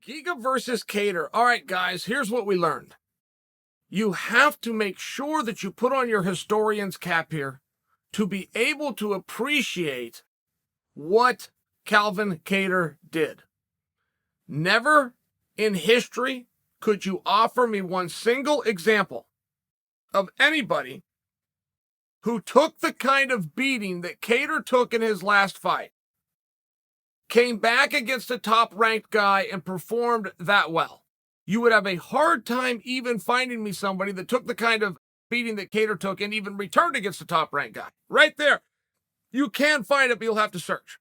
Giga versus Kattar. All right, guys, here's what we learned. You have to make sure that you put on your historian's cap here to be able to appreciate what Calvin Kattar did. Never in history could you offer me one single example of anybody who took the kind of beating that Kattar took in his last fight, came back against a top-ranked guy, and performed that well. You would have a hard time even finding me somebody that took the kind of beating that Kattar took and even returned against a top-ranked guy. Right there. You can find it, but you'll have to search.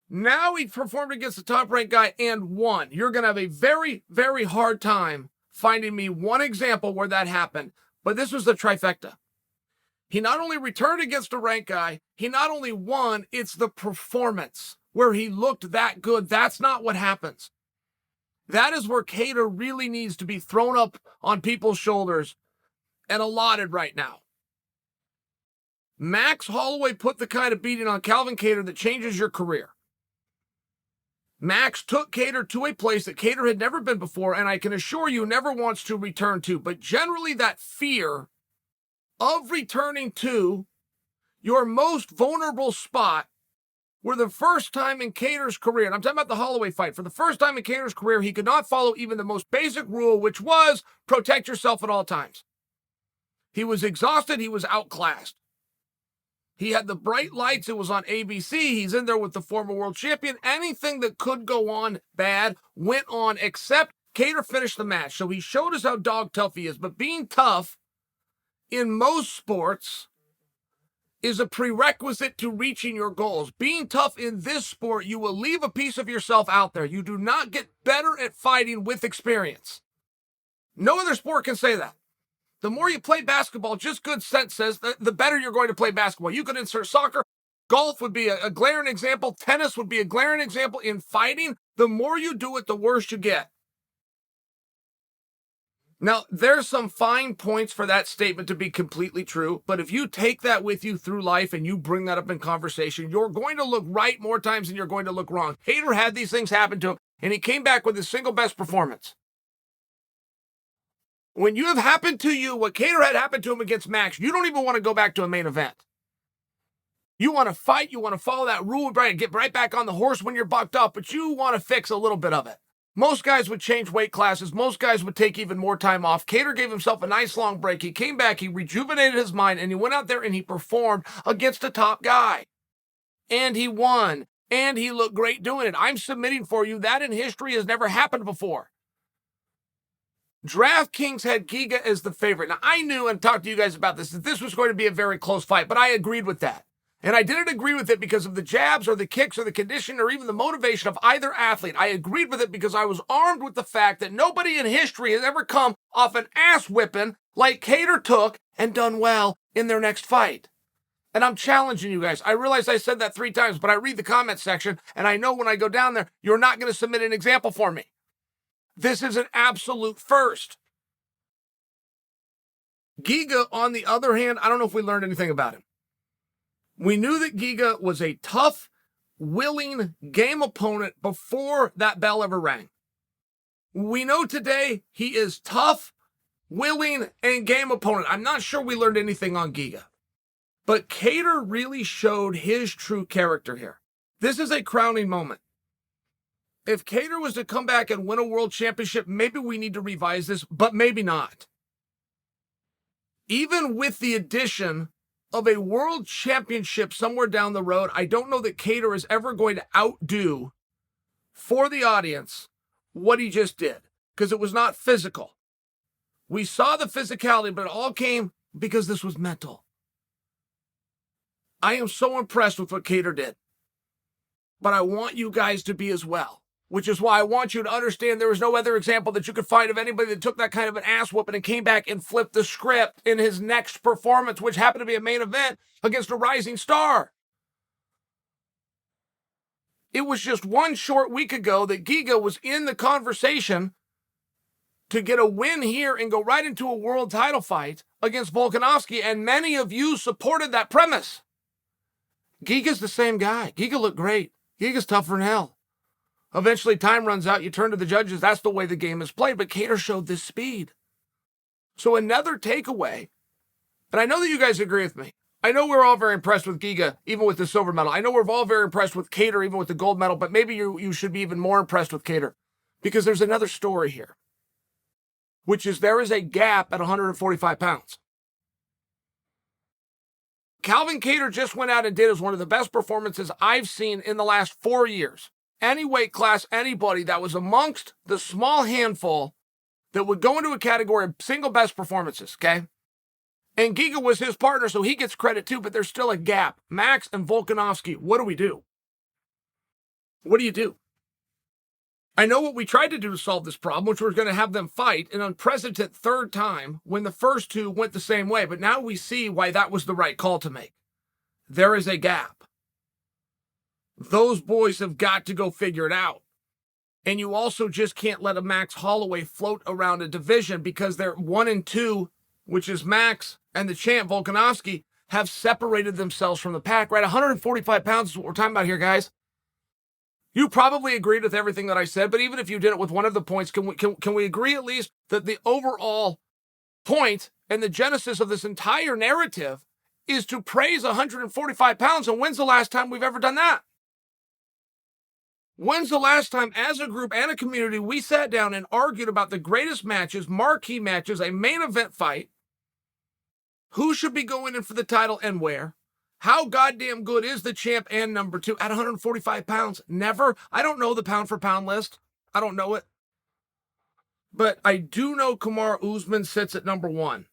Now he performed against a top-ranked guy and won. You're going to have a very, very hard time finding me one example where that happened, but this was the trifecta. He not only returned against a ranked guy, he not only won, it's the performance where he looked that good. That's not what happens. That is where Kattar really needs to be thrown up on people's shoulders and allotted right now. Max Holloway put the kind of beating on Calvin Kattar that changes your career. Max took Kattar to a place that Kattar had never been before, and I can assure you never wants to return to. But generally that fear of returning to your most vulnerable spot, where the first time in Kattar's career, and I'm talking about the Holloway fight, for the first time in Kattar's career, he could not follow even the most basic rule, which was protect yourself at all times. He was exhausted. He was outclassed. He had the bright lights. It was on ABC. He's in there with the former world champion. Anything that could go on bad went on, except Kattar finished the match. So he showed us how dog tough he is. But being tough in most sports is a prerequisite to reaching your goals. Being tough in this sport, you will leave a piece of yourself out there. You do not get better at fighting with experience. No other sport can say that. The more you play basketball, just good sense says, the better you're going to play basketball. You could insert soccer. Golf would be a glaring example. Tennis would be a glaring example. In fighting, the more you do it, the worse you get. Now, there's some fine points for that statement to be completely true, but if you take that with you through life and you bring that up in conversation, you're going to look right more times than you're going to look wrong. Kattar had these things happen to him, and he came back with his single best performance. When you have happened to you what Kattar had happened to him against Max, you don't even want to go back to a main event. You want to fight, you want to follow that rule, right, get right back on the horse when you're bucked up, but you want to fix a little bit of it. Most guys would change weight classes. Most guys would take even more time off. Kattar gave himself a nice long break. He came back, he rejuvenated his mind, and he went out there and he performed against a top guy. And he won. And he looked great doing it. I'm submitting for you that in history has never happened before. DraftKings had Giga as the favorite. Now, I knew and talked to you guys about this, that this was going to be a very close fight, but I agreed with that. And I didn't agree with it because of the jabs or the kicks or the condition or even the motivation of either athlete. I agreed with it because I was armed with the fact that nobody in history has ever come off an ass whipping like Kattar took and done well in their next fight. And I'm challenging you guys. I realize I said that 3 times, but I read the comment section, and I know when I go down there, you're not going to submit an example for me. This is an absolute first. Giga, on the other hand, I don't know if we learned anything about him. We knew that Giga was a tough, willing game opponent before that bell ever rang. We know today he is tough, willing, and game opponent. I'm not sure we learned anything on Giga. But Kattar really showed his true character here. This is a crowning moment. If Kattar was to come back and win a world championship, maybe we need to revise this, but maybe not. Even with the addition of a world championship somewhere down the road, I don't know that Kattar is ever going to outdo for the audience what he just did, because it was not physical. We saw the physicality, but it all came because this was mental. I am so impressed with what Kattar did, but I want you guys to be as well. Which is why I want you to understand there is no other example that you could find of anybody that took that kind of an ass whooping and came back and flipped the script in his next performance, which happened to be a main event against a rising star. It was just one short week ago that Giga was in the conversation to get a win here and go right into a world title fight against Volkanovski, and many of you supported that premise. Giga's the same guy. Giga looked great. Giga's tougher than hell. Eventually, time runs out. You turn to the judges. That's the way the game is played. But Kattar showed this speed. So another takeaway, and I know that you guys agree with me. I know we're all very impressed with Giga, even with the silver medal. I know we're all very impressed with Kattar, even with the gold medal. But maybe you should be even more impressed with Kattar, because there's another story here, which is there is a gap at 145 pounds. Calvin Kattar just went out and did as one of the best performances I've seen in the last 4 years. Any weight class, anybody that was amongst the small handful that would go into a category of single best performances, okay? And Giga was his partner, so he gets credit too, but there's still a gap. Max and Volkanovski, what do? What do you do? I know what we tried to do to solve this problem, which was going to have them fight an unprecedented third time when the first two went the same way. But now we see why that was the right call to make. There is a gap. Those boys have got to go figure it out. And you also just can't let a Max Holloway float around a division, because they're 1 and 2, which is Max and the champ Volkanovski, have separated themselves from the pack, right? 145 pounds is what we're talking about here, guys. You probably agreed with everything that I said, but even if you did it with one of the points, can we agree at least that the overall point and the genesis of this entire narrative is to praise 145 pounds? And when's the last time we've ever done that? When's the last time, as a group and a community, we sat down and argued about the greatest matches, marquee matches, a main event fight, who should be going in for the title and where? How goddamn good is the champ and number 2 at 145 pounds? Never. I don't know the pound for pound list. I don't know it. But I do know Kamaru Usman sits at number 1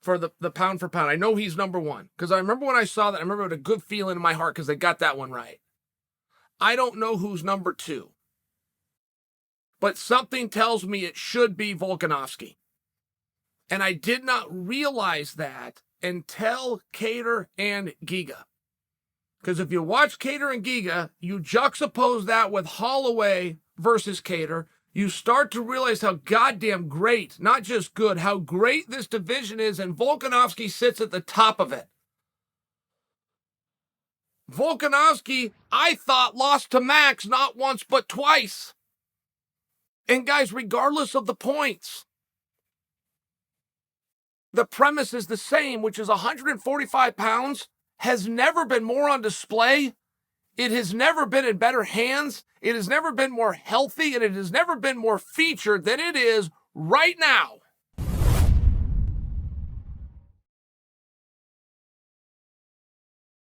for the pound for pound. I know he's number 1, because I remember when I saw that, I remember with a good feeling in my heart because they got that one right. I don't know who's number 2. But something tells me it should be Volkanovski. And I did not realize that until Kattar and Giga. Because if you watch Kattar and Giga, you juxtapose that with Holloway versus Kattar, you start to realize how goddamn great, not just good, how great this division is, and Volkanovski sits at the top of it. Volkanovski, I thought, lost to Max not once but twice. And guys, regardless of the points, the premise is the same, which is 145 pounds has never been more on display. It has never been in better hands. It has never been more healthy, and it has never been more featured than it is right now.